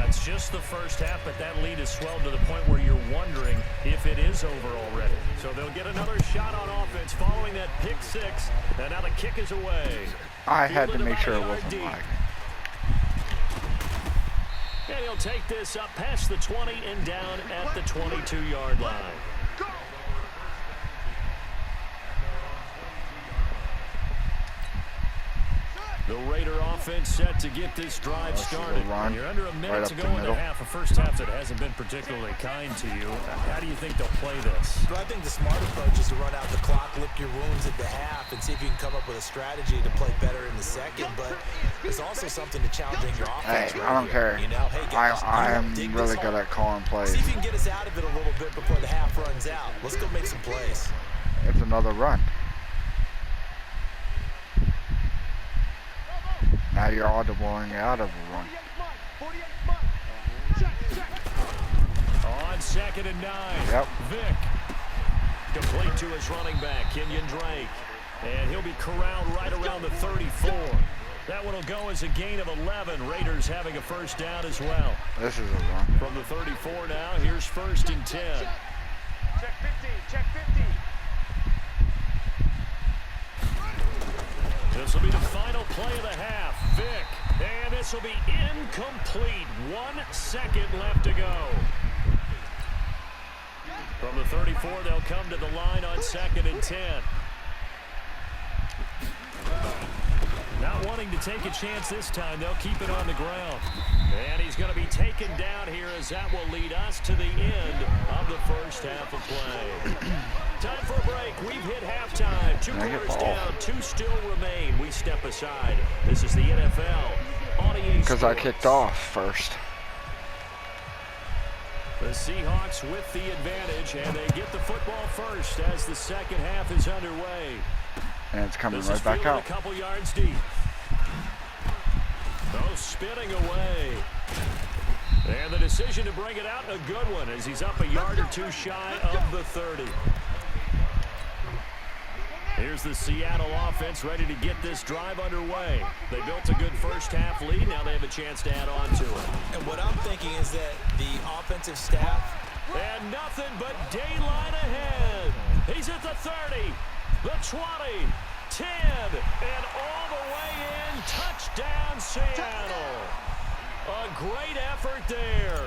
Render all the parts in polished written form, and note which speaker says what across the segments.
Speaker 1: it's just the first half, but that lead has swelled to the point where you're wondering if it is over already. So they'll get another shot on offense following that pick six. And now the kick is away.
Speaker 2: I had to make sure it wasn't lagging.
Speaker 1: And he'll take this up past the 20 and down at the 22-yard line. The Raider offense set to get this drive started. You're under a minute to go in the half. A first half that hasn't been particularly kind to you. How do you think they'll play this?
Speaker 3: Well, I think the smart approach is to run out the clock, lick your wounds at the half, and see if you can come up with a strategy to play better in the second. But there's also something to challenging your offense.
Speaker 2: Hey, I don't care.
Speaker 3: You know, hey guys,
Speaker 2: I am really good at calling plays.
Speaker 3: See if you can get us out of it a little bit before the half runs out. Let's go make some plays.
Speaker 2: It's another run. Now you're audibling out of a run.
Speaker 1: On 2nd and 9.
Speaker 2: Yep.
Speaker 1: Vick. Complete to his running back, Kenyon Drake. And he'll be corralled right around the 34. That one will go as a gain of 11. Raiders having a first down as well.
Speaker 2: This is a run.
Speaker 1: From the 34 now, here's 1st and 10.
Speaker 4: Check 50, check 50.
Speaker 1: This will be the final play of the half. Vick, and this will be incomplete. 1 second left to go. From the 34, they'll come to the line on 2nd and 10. Not wanting to take a chance this time, they'll keep it on the ground. And he's going to be taken down here as that will lead us to the end of the first half of play. Time for a break. We've hit halftime. 2 quarters down, 2 still remain. We step aside. This is the NFL on EA
Speaker 2: Because I kicked off first.
Speaker 1: The Seahawks with the advantage, and they get the football first as the second half is underway.
Speaker 2: And it's coming right back out.
Speaker 1: A couple yards deep. Oh, spinning away. And the decision to bring it out, a good one, as he's up a yard or 2 shy of the 30. Here's the Seattle offense ready to get this drive underway. They built a good first half lead. Now they have a chance to add on to it.
Speaker 3: And what I'm thinking is that the offensive staff...
Speaker 1: And nothing but daylight ahead. He's at the 30, the 20, 10, and all the way in. Touchdown, Seattle. A great effort there.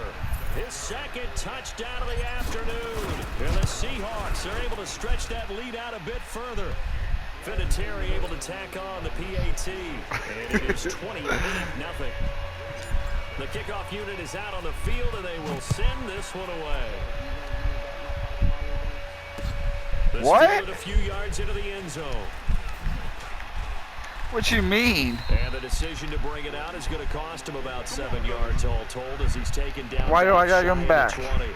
Speaker 1: His second touchdown of the afternoon. And the Seahawks are able to stretch that lead out a bit further. Vinatieri able to tack on the PAT. And it is 28-0. The kickoff unit is out on the field, and they will send this one away.
Speaker 2: What?
Speaker 1: A few yards into the end zone.
Speaker 2: What you mean?
Speaker 1: And the decision to bring it out is going to cost him about 7 yards all told as he's taken down.
Speaker 2: Why do I got to come back?
Speaker 1: 20.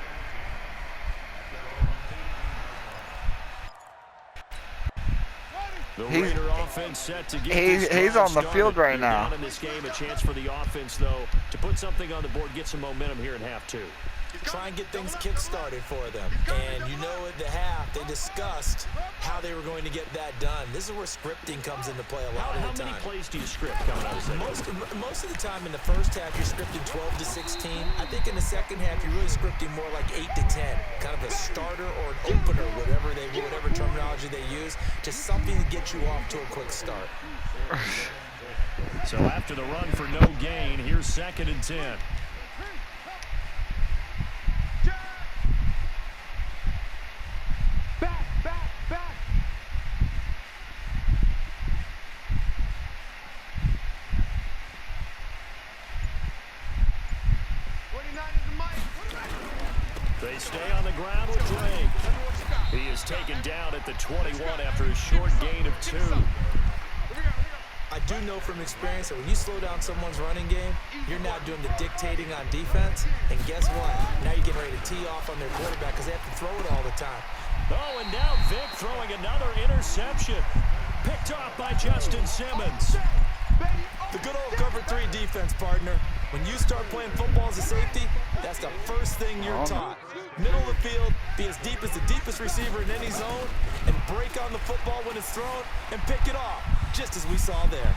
Speaker 1: The Raider offense set to get
Speaker 2: he's on the field right now.
Speaker 1: In this game, a chance for the offense, though, to put something on the board, get some momentum here in half 2.
Speaker 3: Try and get things kick-started for them. And you know at the half, they discussed how they were going to get that done. This is where scripting comes into play a lot of the time.
Speaker 1: How many plays do you script coming out of the
Speaker 3: Most of the time in the first half, you're scripting 12 to 16. I think in the second half, you're really scripting more like 8 to 10. Kind of a starter or an opener, whatever terminology they use. Just something to get you off to a quick start.
Speaker 1: So after the run for no gain, here's 2nd and 10. They stay on the ground with Drake. He is taken down at the 21 after a short gain of 2.
Speaker 3: I do know from experience that when you slow down someone's running game, you're now doing the dictating on defense. And guess what? Now you're getting ready to tee off on their quarterback because they have to throw it all the time.
Speaker 1: Oh, and now Vick throwing another interception. Picked off by Justin Simmons.
Speaker 3: The good old cover 3 defense, partner. When you start playing football as a safety, that's the first thing you're taught. Middle of the field, be as deep as the deepest receiver in any zone, and break on the football when it's thrown, and pick it off, just as we saw there.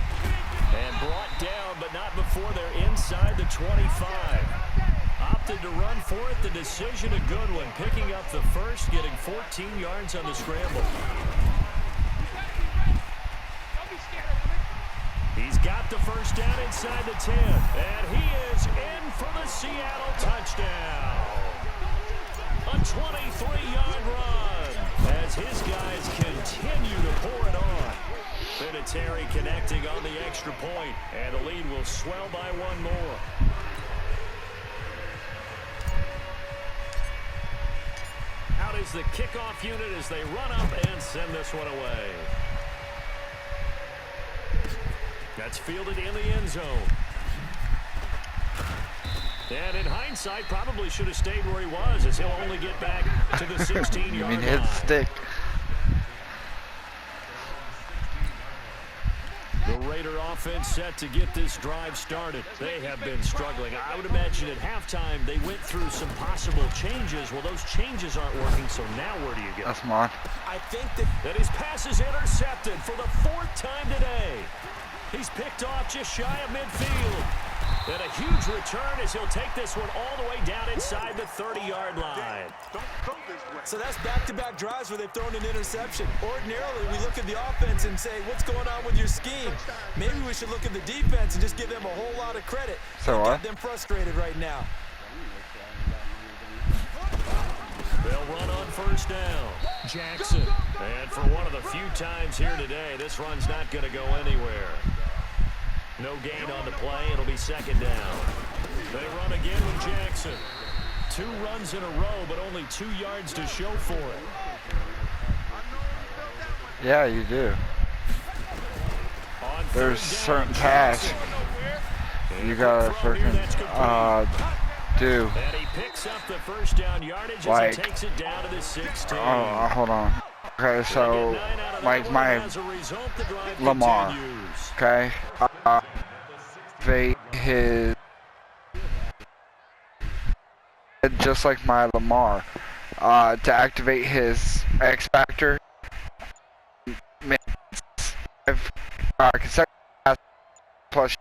Speaker 1: And brought down, but not before they're inside the 25. something to run for it. The decision a good one. Picking up the first, getting 14 yards on the scramble. He's got the first down inside the 10. And he is in for the Seattle touchdown. A 23-yard run as his guys continue to pour it on. Vinatieri connecting on the extra point, and the lead will swell by one more. Out is the kickoff unit as they run up and send this one away. That's fielded in the end zone. And in hindsight, probably should have stayed where he was, as he'll only get back to the 16-yard line.
Speaker 2: You mean hit stick.
Speaker 1: The Raider offense set to get this drive started. They have been struggling. I would imagine at halftime they went through some possible changes. Well, those changes aren't working, so now where do you go?
Speaker 2: That's mine.
Speaker 3: I think
Speaker 1: that his pass is intercepted for the 4th time today. He's picked off just shy of midfield. And a huge return as he'll take this one all the way down inside the 30-yard line.
Speaker 3: So that's back-to-back drives where they've thrown an interception. Ordinarily, we look at the offense and say, what's going on with your scheme? Maybe we should look at the defense and just give them a whole lot of credit.
Speaker 2: So what?
Speaker 3: Get them frustrated right now.
Speaker 1: They'll run on first down. Jackson. And for one of the few times here today, this run's not going to go anywhere. No gain on the play. It'll be second down. They run again with Jackson. 2 runs in a row, but only 2 yards to show for it.
Speaker 2: Yeah, you do. There's certain pass you gotta freaking do.
Speaker 1: And he picks up the first down yardage as he takes it down to the 16.
Speaker 2: Oh, hold on. Okay, so like my Lamar. Okay, his just like my Lamar. To activate his X factor, consecutive plus.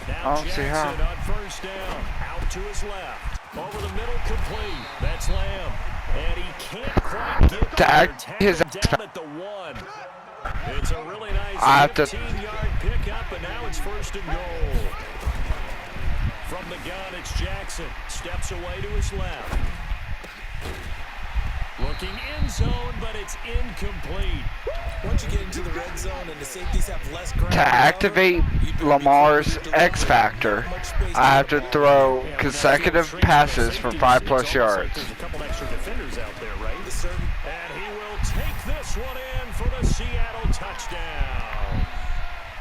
Speaker 1: Now
Speaker 2: I don't see how.
Speaker 1: On first down, out to his left, over the middle, complete. That's Lamb, and he can't quite get there.
Speaker 2: His
Speaker 1: down at the 1. It's a really nice 15-yard pickup, and now it's first and goal. From the gun, it's Jackson. Steps away to his left. Looking in zone, but it's incomplete.
Speaker 3: Once you get into the red zone and the safeties have less ground
Speaker 2: to activate Lamar's X factor, I have to throw consecutive passes for 5+ yards.
Speaker 1: There's a couple extra defenders out there, right? And he will take this one in for the Seattle touchdown.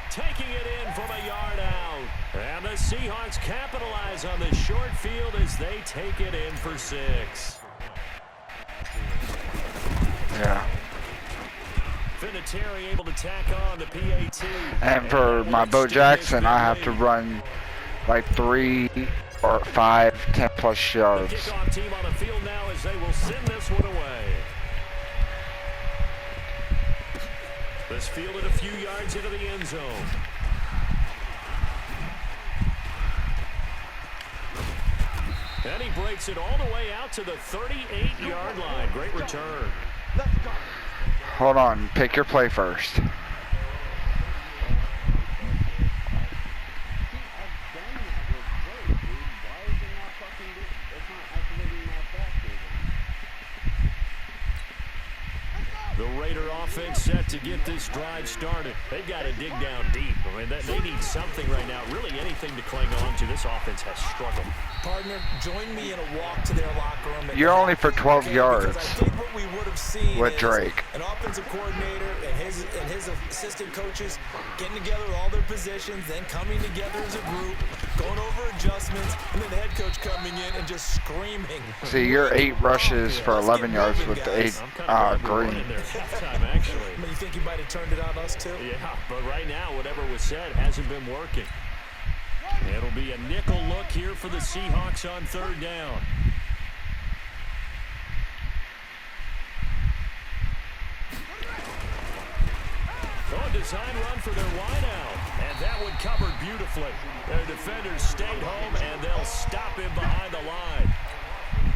Speaker 1: Taking it in from a yard out. And the Seahawks capitalize on the short field as they take it in for 6.
Speaker 2: Yeah.
Speaker 1: Vinatieri able to tack on the PAT.
Speaker 2: And for my Bo Jackson, I have to run like 3 or 5 10+ yards.
Speaker 1: The kickoff team on the field now as they will send this one away. This fielded a few yards into the end zone. And he breaks it all the way out to the 38-yard line. Great return.
Speaker 2: Hold on, pick your play first.
Speaker 1: The Raider offense set to get this drive started. They've got to dig down deep. I mean, they need something right now, really anything to cling on to. This offense has struggled.
Speaker 3: Partner, join me in a walk to their locker room.
Speaker 2: You're only for 12 yards
Speaker 3: I think what we would have seen
Speaker 2: with Drake.
Speaker 3: An offensive coordinator and his assistant coaches getting together all their positions, then coming together as a group, going over adjustments, and then the head coach coming in and just screaming.
Speaker 2: See, you're 8 rushes for 11 yards with the 8 green.
Speaker 1: Halftime, actually.
Speaker 3: You think you might have turned it on us too?
Speaker 1: Yeah, but right now, whatever was said hasn't been working. It'll be a nickel look here for the Seahawks on 3rd down. Oh, a design run for their wideout. And that one covered beautifully. Their defenders stayed home, and they'll they'll stop him behind the line.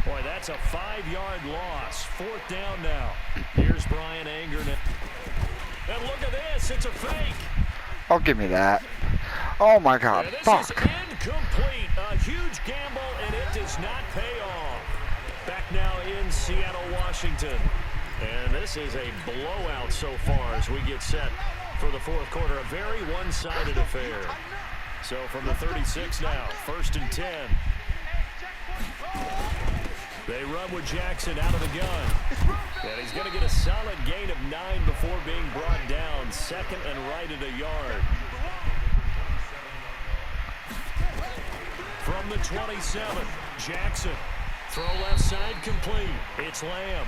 Speaker 1: Boy, that's a 5-yard loss. 4th down now. Here's Brian Anger. And look at this. It's a fake.
Speaker 2: Oh, give me that. Oh, my God.
Speaker 1: This
Speaker 2: Fuck.
Speaker 1: is incomplete. A huge gamble, and it does not pay off. Back now in Seattle, Washington. And this is a blowout so far as we get set for the 4th quarter. A very one-sided affair. So from the 36 now, 1st and 10. They run with Jackson out of the gun. And he's going to get a solid gain of 9 before being brought down. 2nd and right at a yard. From the 27, Jackson. Throw left side complete. It's Lamb.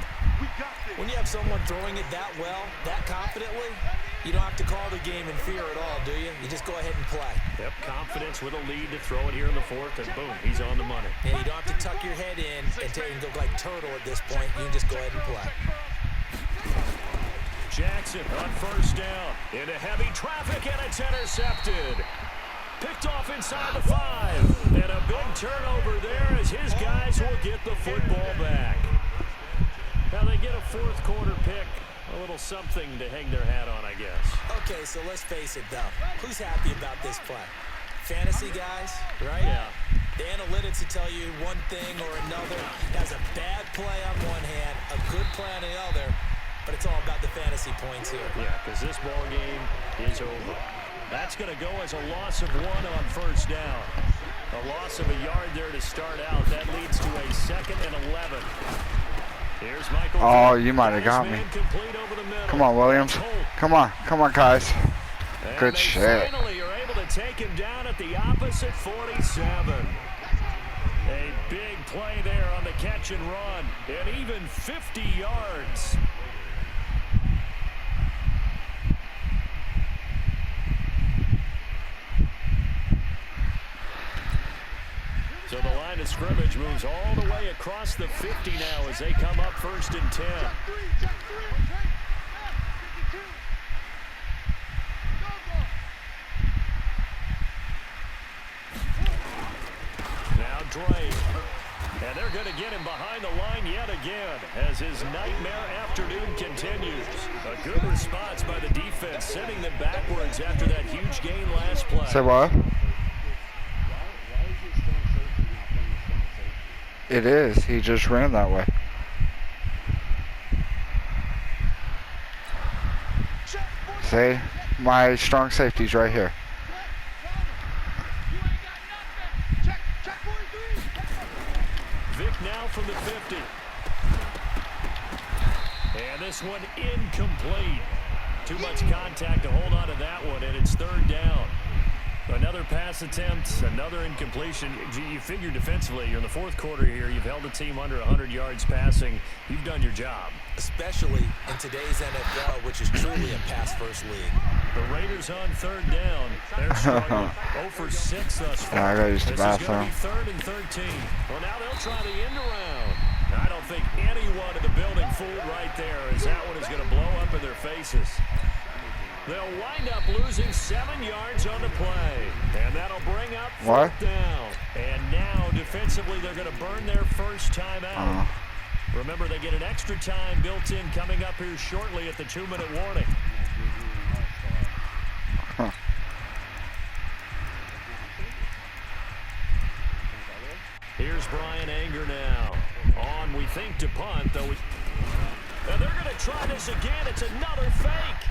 Speaker 3: When you have someone throwing it that well, that confidently, you don't have to call the game in fear at all, do you? You just go ahead and play.
Speaker 1: Yep, confidence with a lead to throw it here in the 4th, and boom, he's on the money.
Speaker 3: And you don't have to tuck your head in and go like turtle at this point. You can just go ahead and play.
Speaker 1: Jackson on 1st down. Into heavy traffic, and it's intercepted. Picked off inside the 5. And a big turnover there as his guys will get the football back. Now they get a 4th quarter pick. A little something to hang their hat on, I guess.
Speaker 3: Okay, so let's face it, though. Who's happy about this play? Fantasy guys, right?
Speaker 1: Yeah.
Speaker 3: The analytics will tell you one thing or another. Has a bad play on one hand, a good play on the other, but it's all about the fantasy points here.
Speaker 1: Yeah, because this ball game is over. That's going to go as a loss of 1 on 1st down. A loss of a yard there to start out. That leads to a 2nd and 11. Here's Michael.
Speaker 2: Oh, you might have got me. Come on, Williams. Come on. Come on, guys. Good shit.
Speaker 1: Finally are able to take him down at the opposite 47. A big play there on the catch and run. And even 50 yards. So the line of scrimmage moves all the way across the 50 now as they come up 1st and 10. Now Drake. And they're going to get him behind the line yet again as his nightmare afternoon continues. A good response by the defense, sending them backwards after that huge gain last play.
Speaker 2: Say what? It is. He just ran that way. See? My strong safety's right here.
Speaker 1: Vic now from the 50. And this one incomplete. Too much contact to hold on to that one, and it's 3rd down. Another pass attempt, another incompletion. You figure defensively, you're in the 4th quarter here. You've held the team under 100 yards passing. You've done your job.
Speaker 3: Especially in today's NFL, which is truly a pass-first league.
Speaker 1: The Raiders on 3rd down. They're struggling. 0 for 6 thus far.
Speaker 2: I gotta use the bathroom.
Speaker 1: This is going to be 3rd and 13. Well, now they'll try the end around. I don't think anyone in the building fooled right there, as that one is going to blow up in their faces. They'll wind up losing 7 yards on the play. And that'll bring up 4th down. And now, defensively, they're going to burn their first time out. Remember, they get an extra time built in coming up here shortly at the 2-minute warning. Here's Brian Anger now. On, we think, to punt, though. And they're going to try this again. It's another fake.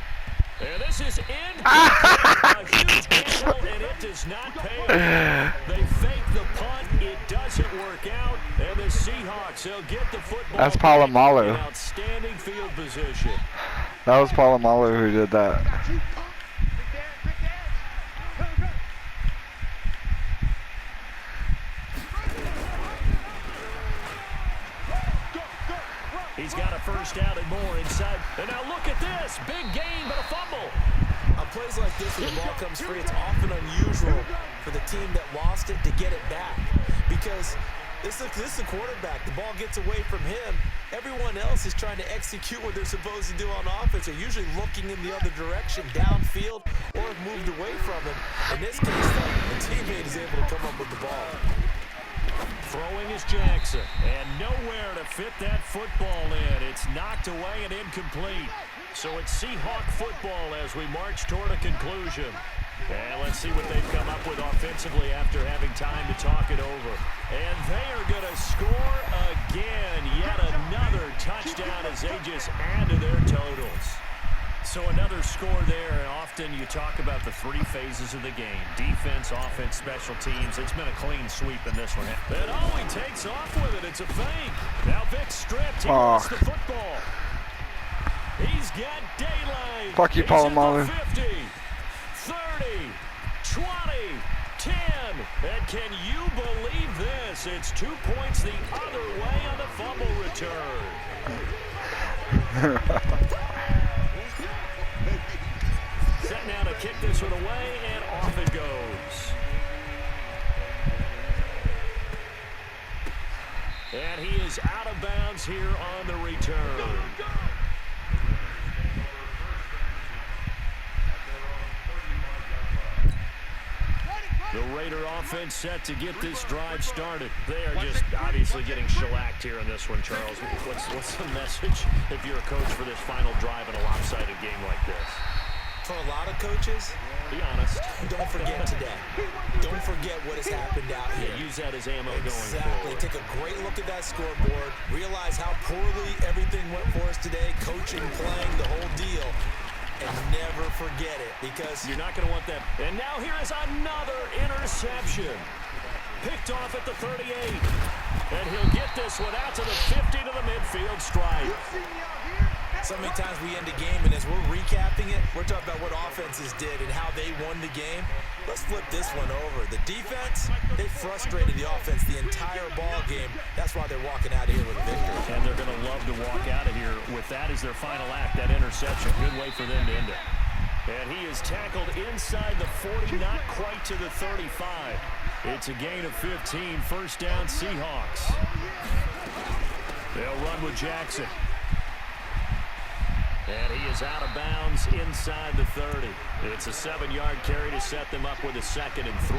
Speaker 1: And this is in. A huge gamble, and it does not pay. They fake the punt. It doesn't work out. And the Seahawks, they'll get the football.
Speaker 2: That's Palomalu.
Speaker 1: Outstanding field position.
Speaker 2: That was Palomalu who did that.
Speaker 1: He's got a first down and more inside. And now look at this. Big gain, but a fumble.
Speaker 3: On plays like this, when the ball comes free, it's often unusual for the team that lost it to get it back. Because this is the quarterback. The ball gets away from him. Everyone else is trying to execute what they're supposed to do on offense. They're usually looking in the other direction, downfield, or have moved away from him. In this case, though, the teammate is able to come up with the ball.
Speaker 1: Throwing is Jackson. And nowhere to fit that football in. It's knocked away and incomplete. So it's Seahawk football as we march toward a conclusion. And let's see what they've come up with offensively after having time to talk it over. And they are going to score again. Yet another touchdown as they just add to their totals. So another score there, and often you talk about the three phases of the game. Defense, offense, special teams. It's been a clean sweep in this one. And he takes off with it. It's a fake. Now Vic stripped. He wants the football. He's got daylight.
Speaker 2: Fuck you, Palomalu.
Speaker 1: 50, 30, 20, 10. And can you believe this? It's 2 points the other way on the fumble return. Set now to kick this one away, and off it goes. And he is out of bounds here on the return. The Raider offense set to get this drive started. They are just obviously getting shellacked here in this one, Charles. What's the message if you're a coach for this final drive in a lopsided game like this?
Speaker 3: For a lot of coaches,
Speaker 1: be honest.
Speaker 3: Don't forget today. Don't forget what has happened out here.
Speaker 1: Yeah, use that as ammo going
Speaker 3: Exactly.
Speaker 1: forward.
Speaker 3: Take a great look at that scoreboard. Realize how poorly everything went for us today. Coaching, playing, the whole deal. And never forget it, because
Speaker 1: you're not going to want that. And now here is another interception. Picked off at the 38. And he'll get this one out to the 50 to the midfield stripe.
Speaker 3: So many times we end a game, and as we're recapping it, we're talking about what offenses did and how they won the game. Let's flip this one over. The defense, they frustrated the offense the entire ball game. That's why they're walking out of here with a victory.
Speaker 1: And they're going to love to walk out of here with that as their final act, that interception. Good way for them to end it. And he is tackled inside the 40, not quite to the 35. It's a gain of 15, first down Seahawks. They'll run with Jackson. And he is out of bounds inside the 30. It's a 7-yard carry to set them up with a 2nd and 3.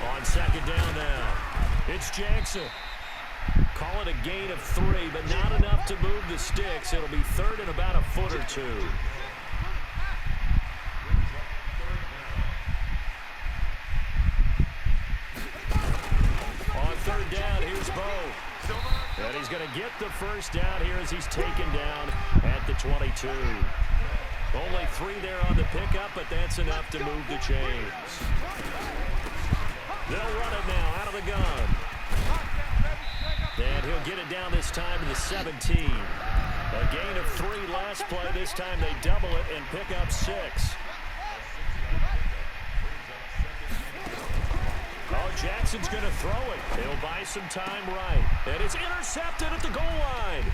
Speaker 1: On 2nd down now, it's Jackson. Call it a gain of 3, but not enough to move the sticks. It'll be 3rd and about a foot or 2. On 3rd down, here's Bo. And he's going to get the first down here as he's taken down at the 22. Only 3 there on the pickup, but that's enough to move the chains. They'll run it now out of the gun. And he'll get it down this time to the 17. A gain of 3 last play. This time they double it and pick up 6. Oh, Jackson's going to throw it. He'll buy some time right. And it's intercepted at the goal line.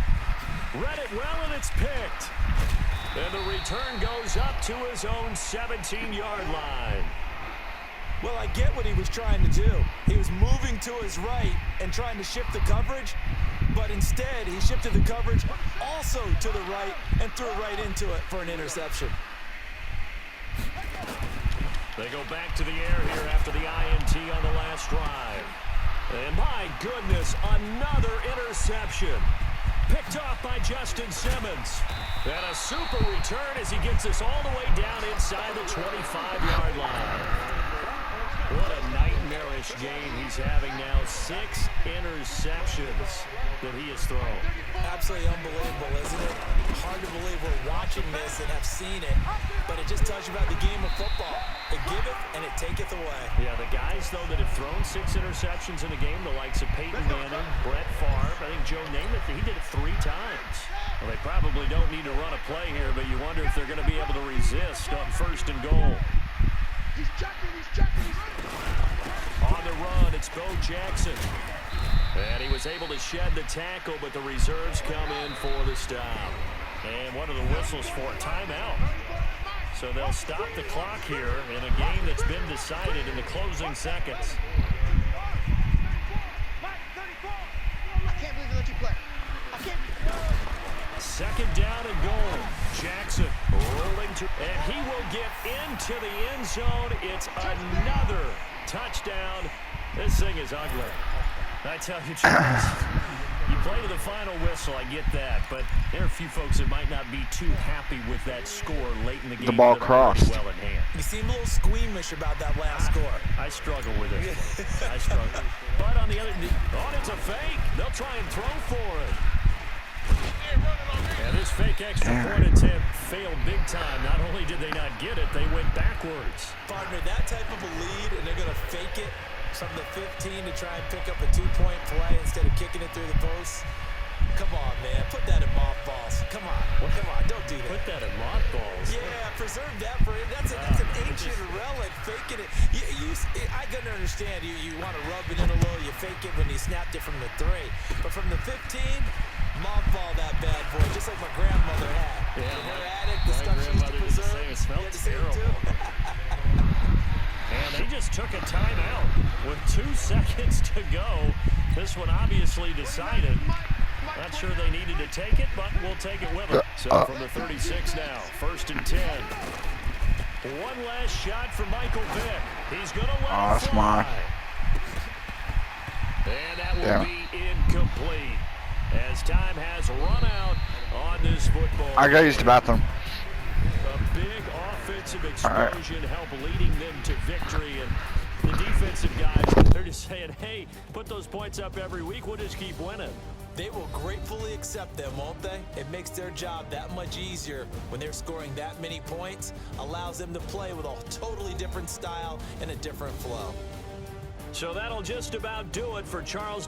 Speaker 1: Read it well, and it's picked. And the return goes up to his own 17-yard line.
Speaker 3: Well, I get what he was trying to do. He was moving to his right and trying to shift the coverage, but instead he shifted the coverage also to the right and threw it right into it for an interception.
Speaker 1: They go back to the air here after the INT on the last drive. And my goodness, another interception. Picked off by Justin Simmons. And a super return as he gets us all the way down inside the 25-yard line. What a nightmarish game he's having now. 6 interceptions that he has thrown.
Speaker 3: Absolutely unbelievable, isn't it? Hard to believe we're watching this and have seen it, but it just tells you about the game of football. It giveth and it taketh away.
Speaker 1: Yeah, the guys, though, that have thrown 6 interceptions in a game, the likes of Peyton Manning, Brett Favre, I think Joe Namath, he did it 3 times. Well, they probably don't need to run a play here, but you wonder if they're going to be able to resist on 1st and goal.
Speaker 4: He's checking, he's checking.
Speaker 1: On the run, it's Bo Jackson. And he was able to shed the tackle, but the reserves come in for the stop. And one of the whistles for a timeout. So they'll stop the clock here in a game that's been decided in the closing seconds.
Speaker 4: I can't believe they let you play. I can't.
Speaker 1: Second down and goal. Jackson rolling to, and he will get into the end zone. It's another touchdown. This thing is ugly. I tell you, Charles, you play to the final whistle, I get that, but there are a few folks that might not be too happy with that score late in the game.
Speaker 2: The ball crossed.
Speaker 1: Well in hand.
Speaker 3: You seem a little squeamish about that last score.
Speaker 1: I struggle with it. I struggle. But on the other, it's a fake. They'll try and throw for it. And this fake extra point attempt failed big time. Not only did they not get it, they went backwards.
Speaker 3: Partner, that type of a lead, and they're going to fake it from the 15 to try and pick up a 2-point play instead of kicking it through the post. Come on, man. Put that in mothballs. Come on. Come on. Don't do that.
Speaker 1: Put that in mothballs.
Speaker 3: Yeah, preserve that for him. That's an ancient relic. Faking it. I can understand. You want to rub it in a little. You fake it when you snapped it from the 3. But from the 15, mothball that bad boy, just like my grandmother had.
Speaker 1: Yeah,
Speaker 3: her attic, the stuff she used to preserve.
Speaker 1: It smelled terrible. And they just took a timeout with 2 seconds to go. This one obviously decided. Not sure they needed to take it, but we'll take it with them. So from the 36 now, 1st and 10. One last shot for Michael Vick. He's going to let it fly. And that will be incomplete as time has run out on this football.
Speaker 2: I gotta use the bathroom.
Speaker 1: A big offensive explosion help leading them to victory, and the defensive guys, they're just saying, hey, put those points up every week, we'll just keep winning.
Speaker 3: They will gratefully accept them, won't they? It makes their job that much easier when they're scoring that many points, allows them to play with a totally different style and a different flow.
Speaker 1: So that'll just about do it for Charles.